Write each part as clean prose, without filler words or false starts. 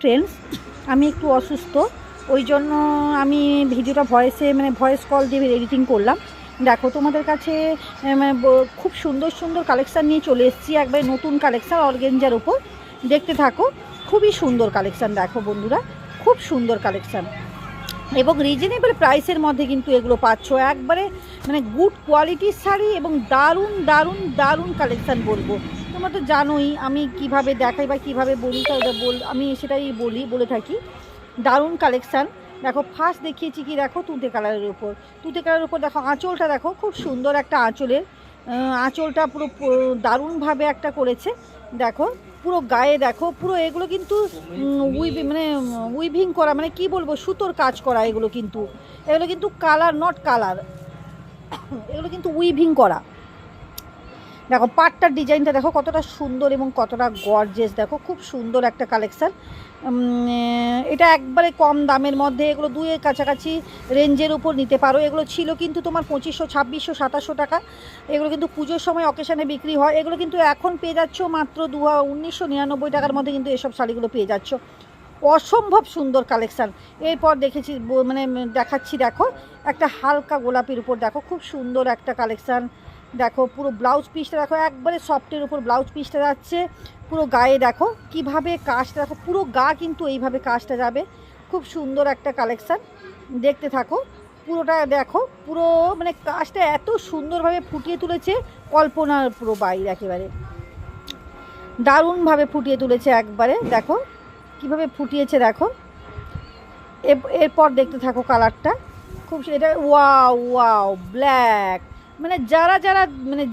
Trends. আমি একটু অসুস্থ, ওই জন্য আমি ভিডিওটা ভয়েস কল দিয়ে এডিটিং করলাম। দেখো তোমাদের কাছে খুব সুন্দর সুন্দর কালেকশান নিয়ে চলে এসেছি, একবারে নতুন কালেকশান অর্গেঞ্জার উপর। দেখতে থাকো, খুবই সুন্দর কালেকশান। দেখো বন্ধুরা, খুব সুন্দর কালেকশান এবং রিজনেবল প্রাইসের মধ্যে কিন্তু এগুলো পাচ্ছ। একবারে গুড কোয়ালিটির শাড়ি এবং দারুণ দারুণ দারুণ কালেকশান বলবো। তোমরা তো জানোই আমি কিভাবে দেখাই বা কীভাবে বলি, আমি সেটাই বলে থাকি। দারুণ কালেকশান। দেখো ফার্স্ট দেখিয়েছি কি, দেখো তুঁতে কালারের উপর দেখো আঁচলটা, দেখো খুব সুন্দর একটা আঁচলটা পুরো দারুণভাবে একটা করেছে। দেখো পুরো গায়ে দেখো, পুরো এগুলো কিন্তু উইভিং করা, কি বলবো, সুতোর কাজ করা। এগুলো কিন্তু কালার নট কালার, এগুলো কিন্তু উইভিং করা। দেখো পাটটার ডিজাইনটা দেখো কতটা সুন্দর এবং কতটা গর্জিয়াস। দেখো খুব সুন্দর একটা কালেকশান। এটা একবারে কম দামের মধ্যে, এগুলো দুইয়ের কাছাকাছি রেঞ্জের উপর নিতে পারো। এগুলো ছিল কিন্তু তোমার 2500, 2600, 2700 টাকা। এগুলো কিন্তু পুজোর সময় অকেশানে বিক্রি হয়। এগুলো কিন্তু এখন পেয়ে যাচ্ছ মাত্র 1999 টাকার মধ্যে কিন্তু এসব শাড়িগুলো পেয়ে যাচ্ছ। অসম্ভব সুন্দর কালেকশান। এরপর দেখাচ্ছি দেখো একটা হালকা গোলাপির উপর, দেখো খুব সুন্দর একটা কালেকশান। দেখো পুরো ব্লাউজ পিসটা দেখো, একবারে সফটের উপর ব্লাউজ পিসটা যাচ্ছে। পুরো গায়ে দেখো কিভাবে কাজটা, দেখো পুরো গা কিন্তু এইভাবে কাজটা যাবে। খুব সুন্দর একটা কালেকশান, দেখতে থাকো। পুরোটা দেখো, পুরো কাজটা এত সুন্দরভাবে ফুটিয়ে তুলেছে, কল্পনার পুরো বাইরে, একেবারে দারুণভাবে ফুটিয়ে তুলেছে একবারে। দেখো কিভাবে ফুটিয়েছে, দেখো। এরপর দেখতে থাকো কালারটা, খুব এটা ওয়াও ব্ল্যাক। যারা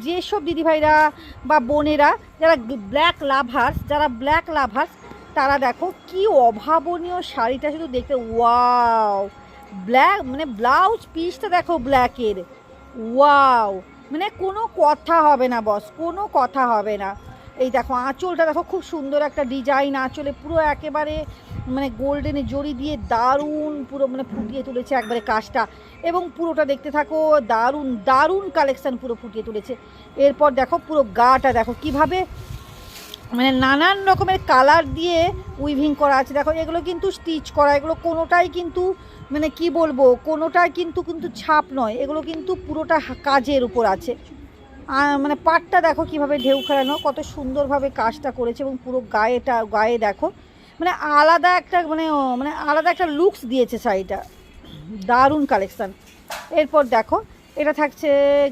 যেসব দিদিভাইরা বা বোনেরা যারা ব্ল্যাক লাভার্স তারা দেখো কি অভাবনীয় শাড়িটা শুধু দেখতে। ওয়াও ব্ল্যাক, ব্লাউজ পিসটা দেখো ব্ল্যাকের। ওয়াও, কোনো কথা হবে না বস, কোনো কথা হবে না। এই দেখো আঁচলটা দেখো, খুব সুন্দর একটা ডিজাইন আঁচলে, পুরো একেবারে গোল্ডেনে জড়ি দিয়ে দারুণ পুরো ফুটিয়ে তুলেছে একবারে কাজটা। এবং পুরোটা দেখতে থাকো, দারুণ দারুণ কালেকশান পুরো ফুটিয়ে তুলেছে। এরপর দেখো পুরো গাটা দেখো কিভাবে নানান রকমের কালার দিয়ে উইভিং করা আছে। দেখো এগুলো কিন্তু স্টিচ করা, এগুলো কোনোটাই কিন্তু কি বলবো, কোনোটাই কিন্তু ছাপ নয়, এগুলো কিন্তু পুরোটা কাজের উপর আছে। পাটটা দেখো কিভাবে ঢেউ খেলানো, কত সুন্দরভাবে কাজটা করেছে এবং পুরো গায়ে দেখো আলাদা একটা লুকস দিয়েছে শাড়িটা। দারুণ কালেকশান। এরপর দেখো এটা থাকছে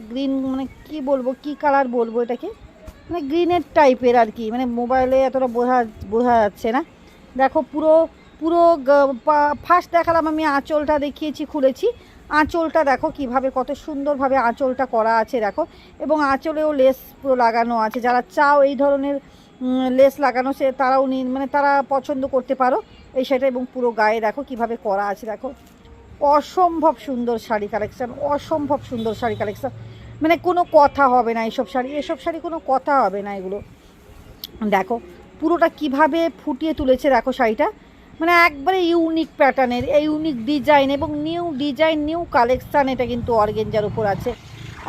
গ্রিন, কি বলবো, কি কালার বলবো এটাকে, গ্রিনের টাইপের আর কি, মোবাইলে এতটা বোঝা যাচ্ছে না। দেখো পুরো ফার্স্ট দেখালাম আমি, আঁচলটা দেখিয়েছি, খুলেছি। আঁচলটা দেখো কিভাবে কত সুন্দরভাবে আঁচলটা করা আছে দেখো, এবং আঁচলেও লেস পুরো লাগানো আছে। যারা চাও এই ধরনের লেস লাগানো, তারাও তারা পছন্দ করতে পারো এই শাড়িটা। এবং পুরো গায়ে দেখো কিভাবে করা আছে। দেখো অসম্ভব সুন্দর শাড়ি কালেকশান, অসম্ভব সুন্দর শাড়ি কালেকশান। কোনো কথা হবে না এসব শাড়ি কোনো কথা হবে না। এগুলো দেখো পুরোটা কিভাবে ফুটিয়ে তুলেছে দেখো শাড়িটা, একবারে ইউনিক প্যাটার্নের, ইউনিক ডিজাইন এবং নিউ কালেকশান। এটা কিন্তু অর্গেঞ্জার উপর আছে।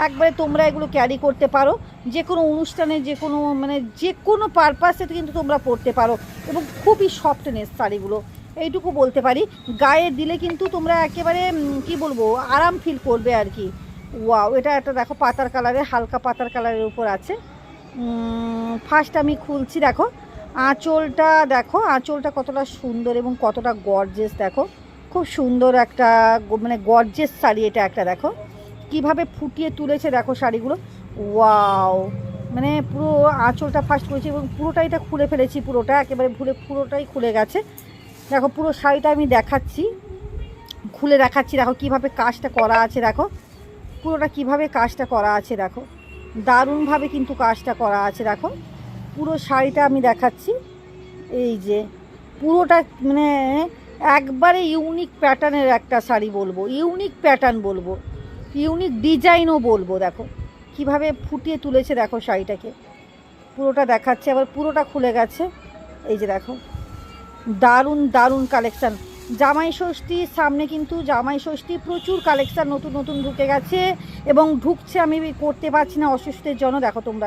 একবারে তোমরা এগুলো ক্যারি করতে পারো, যে কোনো অনুষ্ঠানে, যে কোনো পারপাসে কিন্তু তোমরা পরতে পারো। এবং খুবই সফটনেস শাড়িগুলো, এইটুকু বলতে পারি। গায়ে দিলে কিন্তু তোমরা একেবারে কি বলবো, আরাম ফিল করবে আর কি। ওয়াও, এটা একটা দেখো পাতার কালারের, হালকা পাতার কালারের উপর আছে। ফার্স্ট আমি খুলছি, দেখো আঁচলটা দেখো, আঁচলটা কতটা সুন্দর এবং কতটা গর্জিয়াস। দেখো খুব সুন্দর একটা গর্জিয়াস শাড়ি এটা একটা। দেখো কিভাবে ফুটিয়ে তুলেছে দেখো শাড়িগুলো। ওয়াও, পুরো আঁচলটা ফার্স্ট করেছি এবং পুরোটাই এটা খুলে ফেলেছি, পুরোটা একেবারে পুরোটাই খুলে গেছে। দেখো পুরো শাড়িটা আমি খুলে দেখাচ্ছি। দেখো কিভাবে কাজটা করা আছে, দেখো পুরোটা কিভাবে কাজটা করা আছে। দেখো দারুণভাবে কিন্তু কাজটা করা আছে। দেখো পুরো শাড়িটা আমি দেখাচ্ছি, এই যে পুরোটা একবারে ইউনিক প্যাটার্নের একটা শাড়ি বলবো, ইউনিক প্যাটার্ন বলবো, ইউনিক ডিজাইনও বলবো। দেখো কিভাবে ফুটিয়ে তুলেছে দেখো শাড়িটাকে, পুরোটা দেখাচ্ছে, আবার পুরোটা খুলে গেছে। এই যে দেখো দারুণ দারুণ কালেকশান। জামাই ষষ্ঠীর সামনে কিন্তু জামাই ষষ্ঠী প্রচুর কালেকশান নতুন নতুন ঢুকে গেছে এবং ঢুকছে, আমি করতে পারছি না অসুস্থের জন্য। দেখো তোমরা